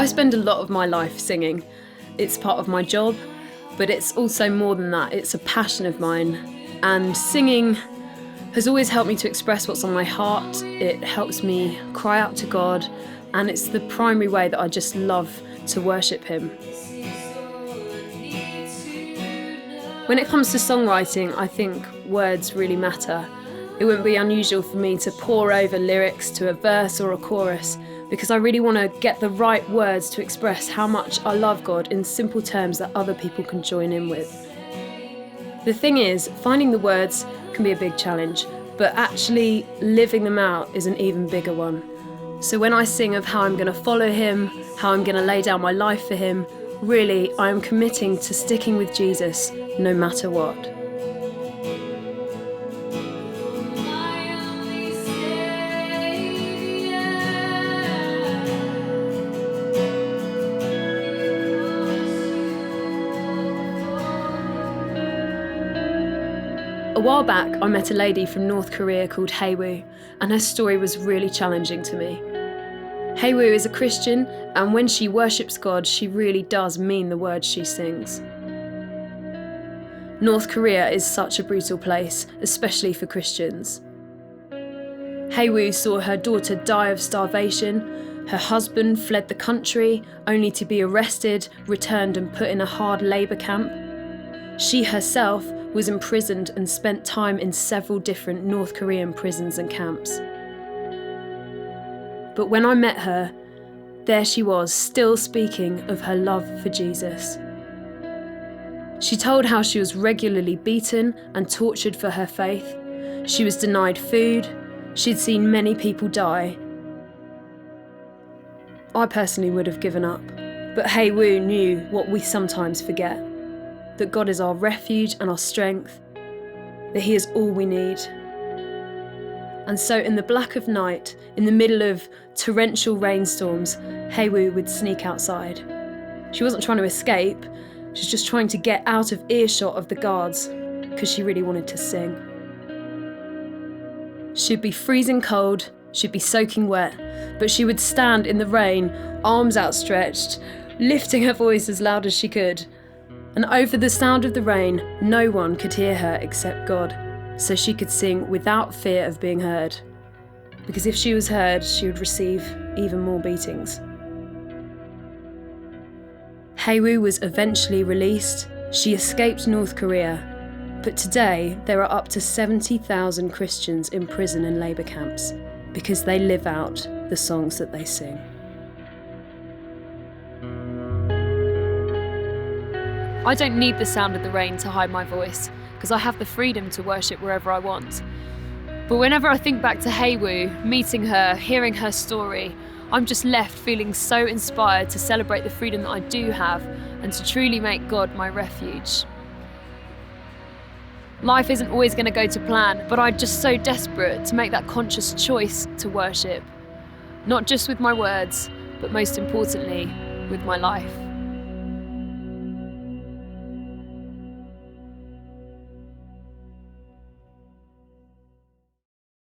I spend a lot of my life singing. It's part of my job, but it's also more than that. It's a passion of mine. And singing has always helped me to express what's on my heart. It helps me cry out to God, and it's the primary way that I just love to worship Him. When it comes to songwriting, I think words really matter. It wouldn't be unusual for me to pore over lyrics to a verse or a chorus, because I really want to get the right words to express how much I love God in simple terms that other people can join in with. The thing is, finding the words can be a big challenge, but actually living them out is an even bigger one. So when I sing of how I'm going to follow Him, how I'm going to lay down my life for Him, really I am committing to sticking with Jesus no matter what. A while back, I met a lady from North Korea called Haewoo, and her story was really challenging to me. Haewoo is a Christian, and when she worships God, she really does mean the words she sings. North Korea is such a brutal place, especially for Christians. Haewoo saw her daughter die of starvation, her husband fled the country, only to be arrested, returned and put in a hard labour camp. She herself was imprisoned and spent time in several different North Korean prisons and camps. But when I met her, there she was, still speaking of her love for Jesus. She told how she was regularly beaten and tortured for her faith. She was denied food. She'd seen many people die. I personally would have given up, but Haewoo knew what we sometimes forget, that God is our refuge and our strength, that He is all we need. And so in the black of night, in the middle of torrential rainstorms, Haewoo would sneak outside. She wasn't trying to escape, she was just trying to get out of earshot of the guards, because she really wanted to sing. She'd be freezing cold, she'd be soaking wet, but she would stand in the rain, arms outstretched, lifting her voice as loud as she could. And over the sound of the rain, no one could hear her except God, so she could sing without fear of being heard. Because if she was heard, she would receive even more beatings. Haewoo was eventually released. She escaped North Korea. But today, there are up to 70,000 Christians in prison and labour camps because they live out the songs that they sing. I don't need the sound of the rain to hide my voice, because I have the freedom to worship wherever I want. But whenever I think back to Haewoo, meeting her, hearing her story, I'm just left feeling so inspired to celebrate the freedom that I do have and to truly make God my refuge. Life isn't always going to go to plan, but I'm just so desperate to make that conscious choice to worship. Not just with my words, but most importantly, with my life.